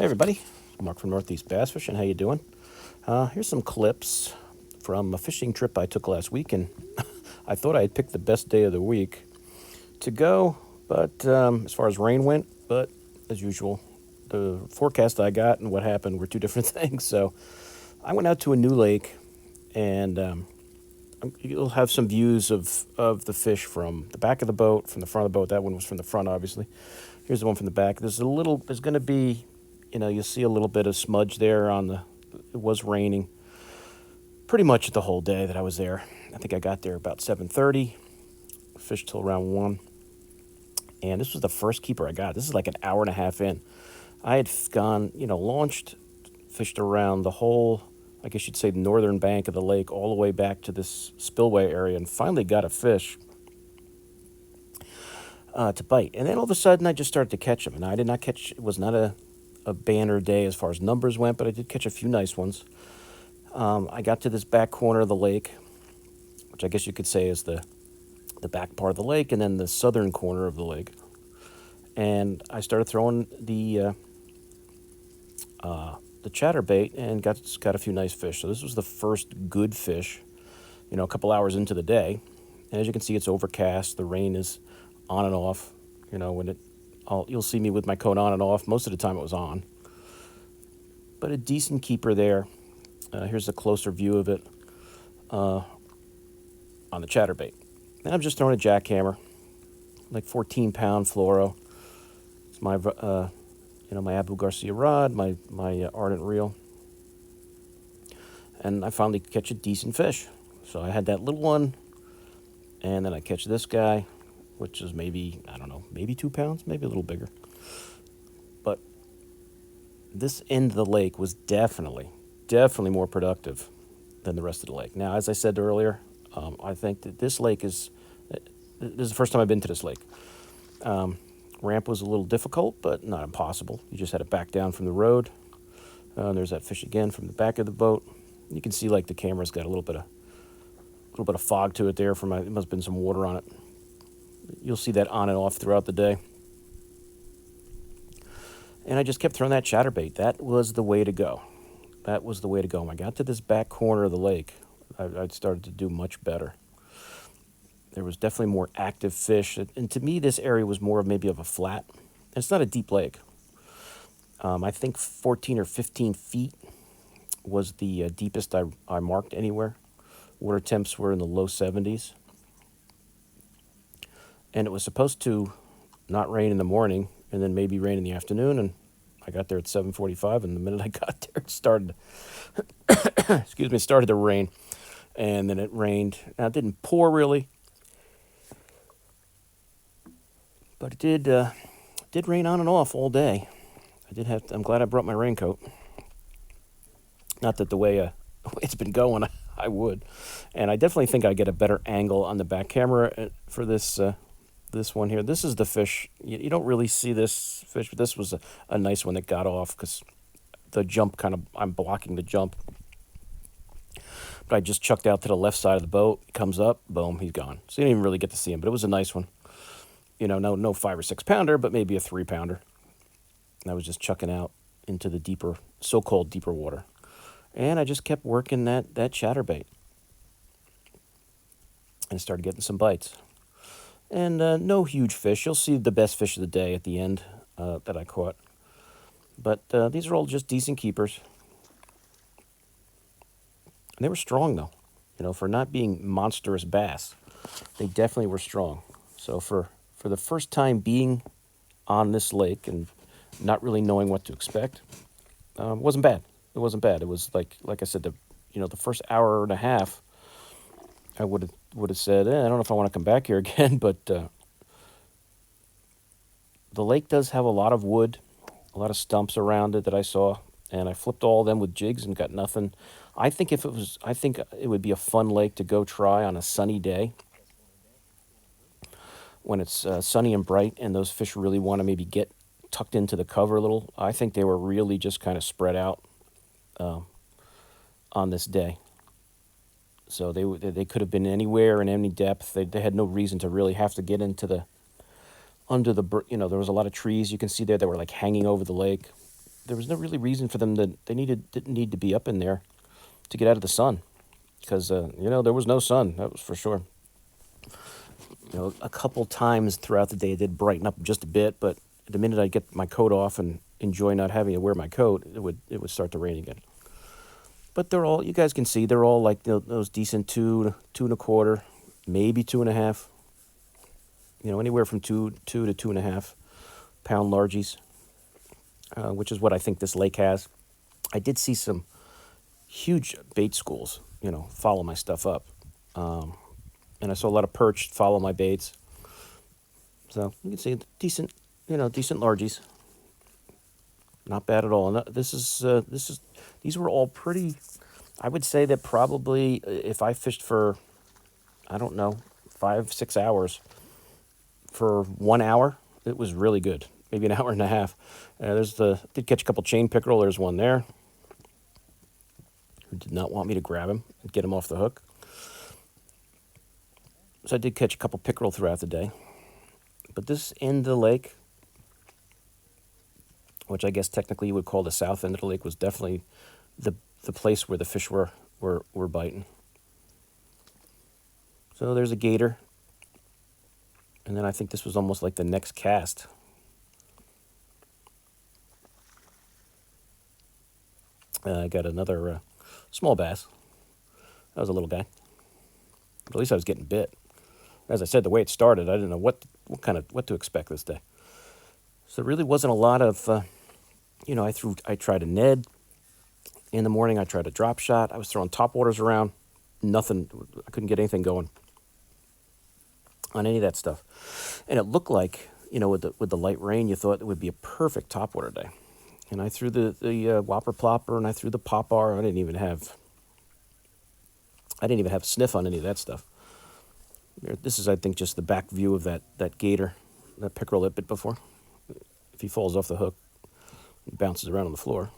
Hey everybody, Mark from Northeast Bass Fishing. How you doing? Here's some clips from a fishing trip I took last week, and I thought I had picked the best day of the week to go, but as far as rain went, but as usual, the forecast I got and what happened were two different things. So I went out to a new lake, and you'll have some views of the fish from the back of the boat, from the front of the boat. That one was from the front, obviously. Here's the one from the back. There's going to be, you'll see a little bit of smudge there it was raining pretty much the whole day that I was there. I think I got there about 7:30, fished till around 1. And this was the first keeper I got. This is like an hour and a half in. I had gone, launched, fished around the whole, I guess you'd say, the northern bank of the lake all the way back to this spillway area and finally got a fish to bite. And then all of a sudden I just started to catch them. And I did not catch, it was not a banner day as far as numbers went, but I did catch a few nice ones. I got to this back corner of the lake, which I guess you could say is the back part of the lake, and then the southern corner of the lake. And I started throwing the chatterbait and got a few nice fish. So this was the first good fish, a couple hours into the day. And as you can see, it's overcast. The rain is on and off. You'll see me with my coat on and off. Most of the time it was on. But a decent keeper there. Here's a closer view of it on the chatterbait. And I'm just throwing a jackhammer, like 14-pound fluoro. It's my, my Abu Garcia rod, my Ardent reel. And I finally catch a decent fish. So I had that little one, and then I catch this guy, which is maybe, I don't know, maybe 2 pounds, maybe a little bigger. But this end of the lake was definitely more productive than the rest of the lake. Now, as I said earlier, I think that this is the first time I've been to this lake. Ramp was a little difficult, but not impossible. You just had to back down from the road. There's that fish again from the back of the boat. You can see like the camera's got a little bit of fog to it there. It must have been some water on it. You'll see that on and off throughout the day. And I just kept throwing that chatterbait. That was the way to go. When I got to this back corner of the lake, I started to do much better. There was definitely more active fish. And to me, this area was more of maybe of a flat. And it's not a deep lake. I think 14 or 15 feet was the deepest I marked anywhere. Water temps were in the low 70s. And it was supposed to not rain in the morning and then maybe rain in the afternoon. And I got there at 7:45, and the minute I got there, it started to rain. And then it rained. Now, it didn't pour really, but it did rain on and off all day. I'm glad I brought my raincoat. Not that the way it's been going, I would. And I definitely think I get a better angle on the back camera for this one here. This is the fish. You don't really see this fish, but this was a nice one that got off because the jump I'm blocking the jump. But I just chucked out to the left side of the boat. He comes up, boom, he's gone. So you didn't even really get to see him, but it was a nice one. No 5 or 6 pounder, but maybe a 3 pounder. And I was just chucking out into the so-called deeper water. And I just kept working that chatterbait. And started getting some bites. And no huge fish. You'll see the best fish of the day at the end that I caught. But these are all just decent keepers. And they were strong, though. For not being monstrous bass, they definitely were strong. So for the first time being on this lake and not really knowing what to expect, it wasn't bad. It wasn't bad. It was like I said, the first hour and a half, I would have said, I don't know if I want to come back here again, but the lake does have a lot of wood, a lot of stumps around it that I saw, and I flipped all of them with jigs and got nothing. I think it would be a fun lake to go try on a sunny day when it's sunny and bright and those fish really want to maybe get tucked into the cover a little. I think they were really just kind of spread out on this day. So they could have been anywhere in any depth. They had no reason to really have to get into there was a lot of trees you can see there that were like hanging over the lake. there was no really reason for them to didn't need to be up in there to get out of the sun, because there was no sun, that was for sure. A couple times throughout the day it did brighten up just a bit, but the minute I get my coat off and enjoy not having to wear my coat, it would start to rain again. But they're all, you guys can see, they're all like those decent 2.25, maybe 2.5. Anywhere from two to 2.5 pound largies, which is what I think this lake has. I did see some huge bait schools, follow my stuff up. And I saw a lot of perch follow my baits. So you can see decent largies. Not bad at all. And these were all pretty. I would say that probably if I fished for, I don't know, 5-6 hours, for 1 hour, it was really good. Maybe an hour and a half. Did catch a couple chain pickerel. There's one there who did not want me to grab him and get him off the hook. So I did catch a couple pickerel throughout the day. But this end of the lake, which I guess technically you would call the south end of the lake, was definitely the place where the fish were biting. So there's a gator. And then I think this was almost like the next cast. I got another small bass. That was a little guy. But at least I was getting bit. As I said, the way it started, I didn't know what to expect this day. So there really wasn't a lot of, I tried a Ned in the morning. I tried a drop shot. I was throwing top waters around. Nothing. I couldn't get anything going on any of that stuff. And it looked like, with the light rain, you thought it would be a perfect topwater day. And I threw the whopper plopper, and I threw the pop-bar. I didn't even have sniff on any of that stuff. This is, I think, just the back view of that gator, that pickerel that bit before. If he falls off the hook, he bounces around on the floor.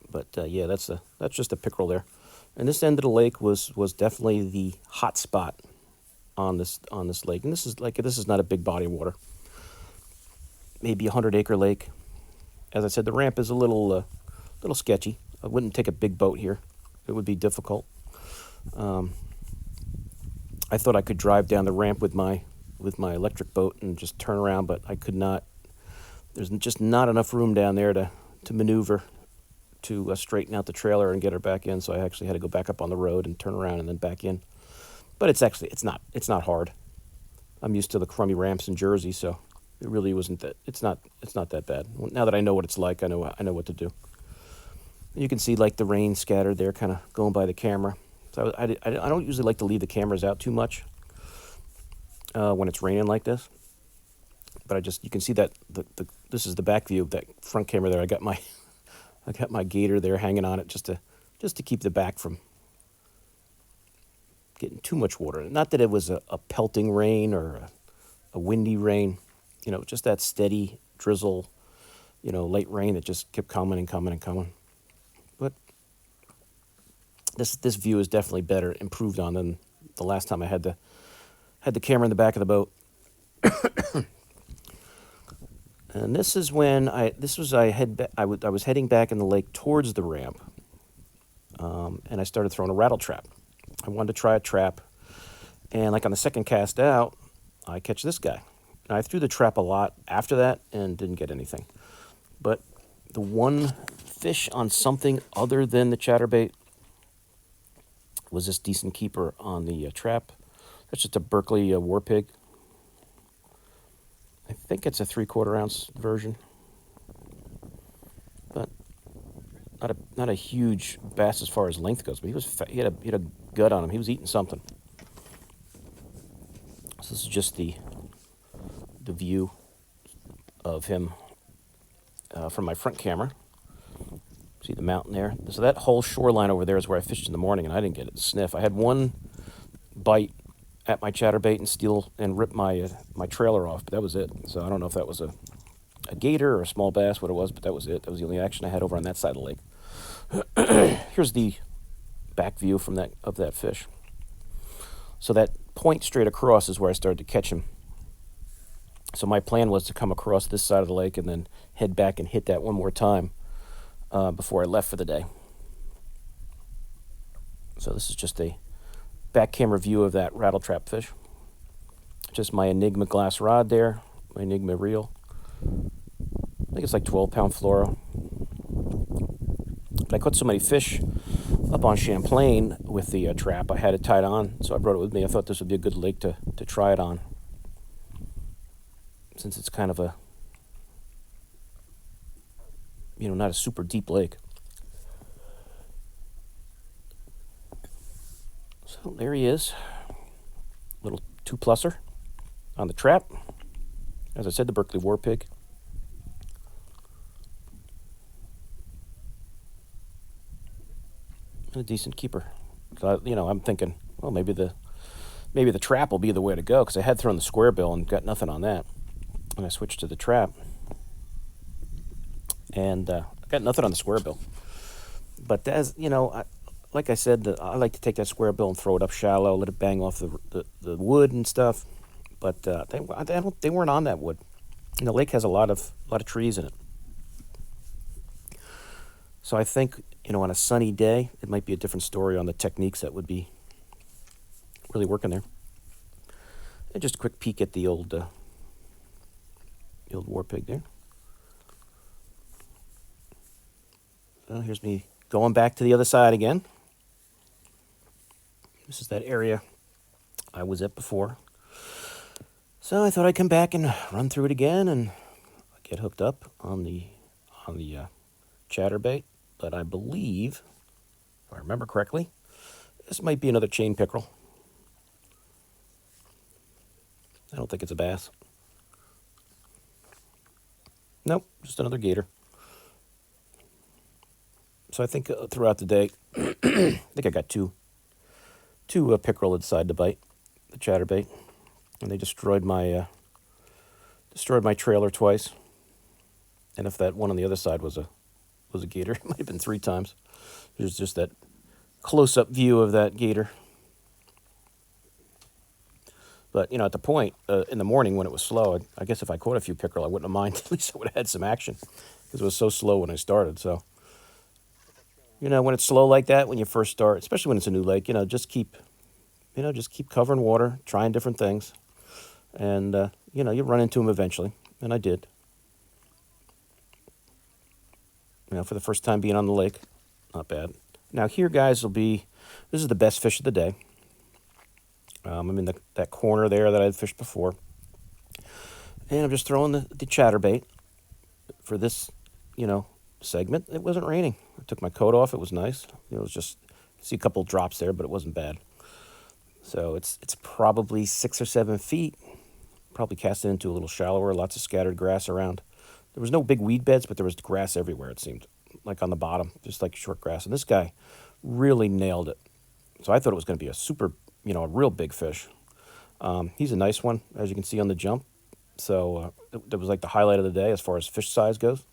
But yeah, that's just a pickerel there. And this end of the lake was definitely the hot spot on this lake. And this is not a big body of water. Maybe a 100-acre lake. As I said, the ramp is a little sketchy. I wouldn't take a big boat here. It would be difficult. I thought I could drive down the ramp with my electric boat and just turn around, but I could not. There's just not enough room down there to maneuver to straighten out the trailer and get her back in. So I actually had to go back up on the road and turn around and then back in. But it's not hard. I'm used to the crummy ramps in Jersey, so it really wasn't that. It's not that bad. Now that I know what it's like, I know what to do. You can see like the rain scattered there, kind of going by the camera. So I don't usually like to leave the cameras out too much when it's raining like this. But you can see that this is the back view of that front camera there. I got my gator there hanging on it just to keep the back from getting too much water. Not that it was a pelting rain or a windy rain, just that steady drizzle, light rain that just kept coming and coming and coming. But this view is definitely better, improved on than the last time I had the camera in the back of the boat. And this is when I was heading back in the lake towards the ramp, and I started throwing a rattle trap. I wanted to try a trap, and like on the second cast out, I catch this guy. And I threw the trap a lot after that and didn't get anything. But the one fish on something other than the chatterbait was this decent keeper on the trap. That's just a Berkeley war pig. I think it's a 3/4 ounce version, but not a huge bass as far as length goes. But he had a gut on him. He was eating something. So this is just the view of him from my front camera. See the mountain there? So that whole shoreline over there is where I fished in the morning, and I didn't get a sniff. I had one bite at my chatterbait and rip my trailer off, but that was it. So I don't know if that was a gator or a small bass, what it was, but that was it. That was the only action I had over on that side of the lake. Here's the back view of that fish. So that point straight across is where I started to catch him So my plan was to come across this side of the lake and then head back and hit that one more time before I left for the day. So this is just a back camera view of that rattle trap fish. Just my Enigma glass rod there, my Enigma reel. I think it's like 12-pound fluoro. But I caught so many fish up on Champlain with the trap, I had it tied on, so I brought it with me. I thought this would be a good lake to try it on, since it's kind of a, not a super deep lake. So there he is, little 2-pluser on the trap. As I said, the Berkeley War Pig. And a decent keeper. So, I'm thinking, well, maybe the trap will be the way to go, because I had thrown the square bill and got nothing on that. And I switched to the trap. And I got nothing on the square bill. But as, like I said, I like to take that square bill and throw it up shallow, let it bang off the wood and stuff. But they weren't on that wood. And the lake has a lot of trees in it. So I think, on a sunny day, it might be a different story on the techniques that would be really working there. And just a quick peek at the old war pig there. So here's me going back to the other side again. This is that area I was at before. So I thought I'd come back and run through it again and get hooked up on the chatterbait. But I believe, if I remember correctly, this might be another chain pickerel. I don't think it's a bass. Nope, just another gator. So I think throughout the day, I think I got two pickerel that decided to bite the chatterbait, and they destroyed my trailer twice. And if that one on the other side was a gator, it might have been 3 times. There's just that close-up view of that gator. But, at the point, in the morning when it was slow, I guess if I caught a few pickerel, I wouldn't have minded. At least I would have had some action, because it was so slow when I started. So, when it's slow like that, when you first start, especially when it's a new lake, just keep covering water, trying different things. And, you run into them eventually. And I did. For the first time being on the lake, not bad. Now here, guys, this is the best fish of the day. I'm in that corner there that I had fished before. And I'm just throwing the chatterbait for this, segment. It wasn't raining. I took my coat off. It was nice. It was just, see a couple drops there, but it wasn't bad. So it's probably 6 or 7 feet. Probably cast it into a little shallower, lots of scattered grass around. There was no big weed beds, but there was grass everywhere, it seemed, like on the bottom, just like short grass. And this guy really nailed it. So I thought it was going to be a super, a real big fish. He's a nice one, as you can see on the jump. So that was like the highlight of the day as far as fish size goes.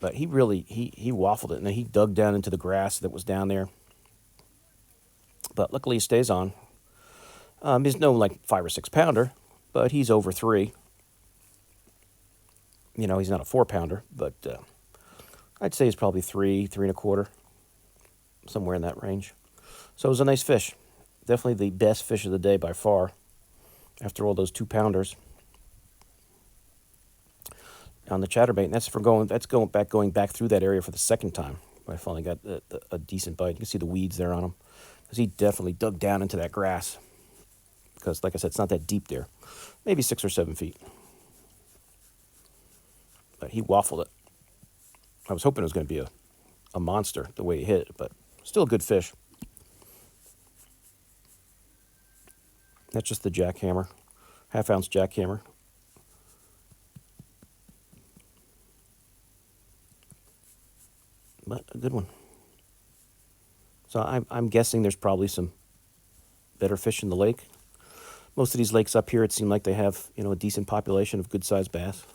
But he really, he waffled it, and then he dug down into the grass that was down there. But luckily he stays on. He's no like 5 or 6 pounder, but he's over 3. He's not a 4-pounder, but I'd say he's probably 3, 3 1/4, somewhere in that range. So it was a nice fish. Definitely the best fish of the day by far, after all those 2-pounders on the chatterbait. And that's going back through that area for the second time. I finally got a decent bite. You can see the weeds there on him, because he definitely dug down into that grass. Because, like I said, it's not that deep there, maybe 6 or 7 feet. But he waffled it. I was hoping it was going to be a monster the way he hit it, but still a good fish. That's just the jackhammer, 1/2-ounce jackhammer. But a good one. So I'm guessing there's probably some better fish in the lake. Most of these lakes up here, it seemed like they have, a decent population of good-sized bass.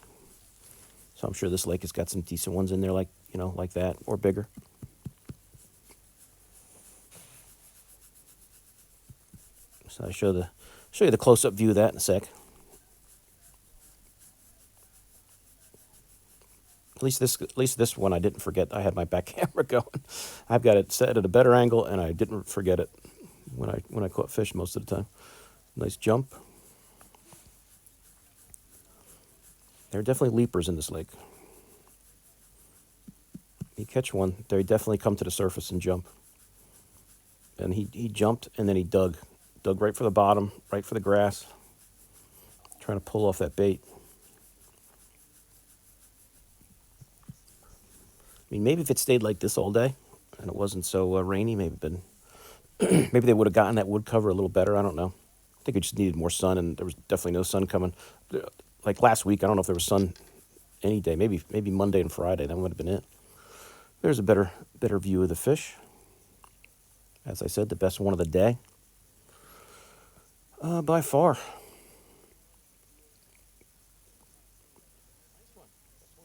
So I'm sure this lake has got some decent ones in there, like that or bigger. So I show you the close-up view of that in a sec. At least this one I didn't forget. I had my back camera going. I've got it set at a better angle, and I didn't forget it when I caught fish most of the time. Nice jump. There are definitely leapers in this lake. You catch one, they definitely come to the surface and jump. And he jumped, and then he dug right for the bottom, right for the grass, trying to pull off that bait. I mean, maybe if it stayed like this all day and it wasn't so rainy, maybe they would have gotten that wood cover a little better. I don't know. I think it just needed more sun, and there was definitely no sun coming. Like last week, I don't know if there was sun any day. Maybe Monday and Friday. That would have been it. There's a better view of the fish. As I said, the best one of the day. By far.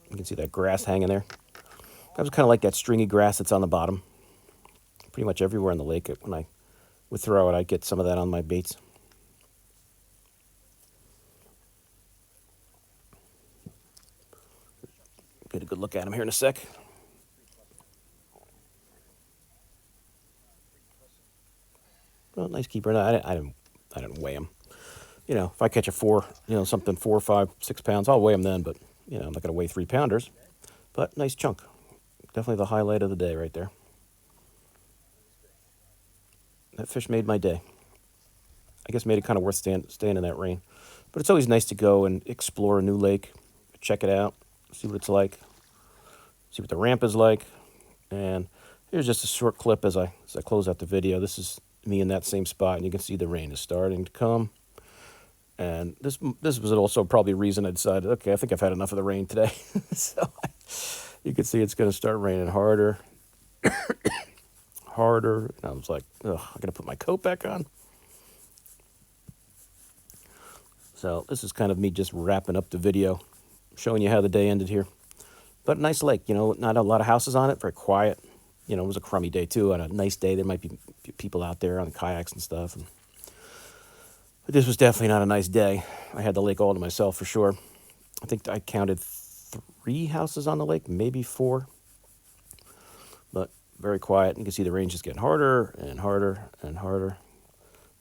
You can see that grass hanging there. That was kind of like that stringy grass that's on the bottom. Pretty much everywhere in the lake, when I would throw it, I'd get some of that on my baits. Get a good look at him here in a sec. Well, nice keeper. No, I didn't weigh him. If I catch something 4, 5, 6 pounds, I'll weigh him then. But I'm not going to weigh 3-pounders. But nice chunk. Definitely the highlight of the day right there. That fish made my day. I guess made it kind of worth staying in that rain. But it's always nice to go and explore a new lake, check it out, see what it's like, see what the ramp is like. And here's just a short clip as I close out the video. This is me in that same spot, and you can see the rain is starting to come. And this was also probably a reason I decided, okay, I think I've had enough of the rain today. So you can see it's going to start raining harder, harder. And I was like, ugh, I'm going to put my coat back on. So this is kind of me just wrapping up the video, showing you how the day ended here. But nice lake, not a lot of houses on it, very quiet. It was a crummy day too. On a nice day, there might be people out there on the kayaks and stuff. But this was definitely not a nice day. I had the lake all to myself for sure. I think I counted 3 houses on the lake, maybe 4. But very quiet. You can see the rain just getting harder and harder and harder.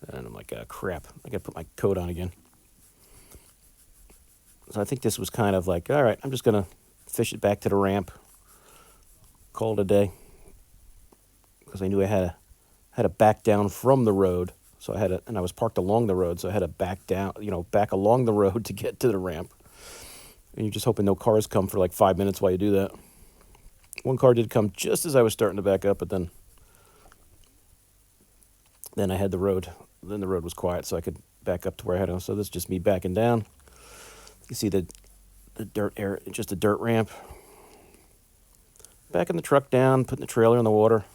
And I'm like, crap, I got to put my coat on again. So I think this was kind of like, all right, I'm just going to fish it back to the ramp, call it a day. Because I knew I had to back down from the road. So I was parked along the road, so I had to back down, back along the road to get to the ramp. And you're just hoping no cars come for like 5 minutes while you do that. One car did come just as I was starting to back up, but then I had the road. Then the road was quiet, so I could back up to where I had to go. So this is just me backing down. You see the dirt area, just a dirt ramp. Backing the truck down, putting the trailer in the water.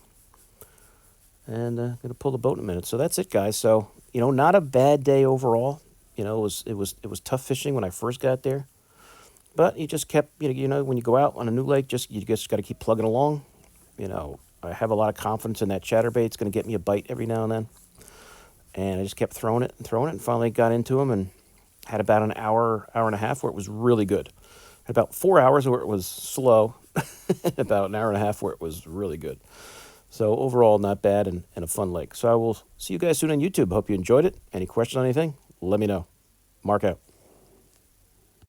And going to pull the boat in a minute. So that's it, guys. So, not a bad day overall. It was tough fishing when I first got there. But you just kept, when you go out on a new lake, you just got to keep plugging along. I have a lot of confidence in that chatterbait. It's going to get me a bite every now and then. And I just kept throwing it, and finally got into them and had about an hour and a half where it was really good. Had about 4 hours where it was slow. About an hour and a half where it was really good. So overall, not bad and a fun lake. So I will see you guys soon on YouTube. Hope you enjoyed it. Any questions on anything, let me know. Mark out.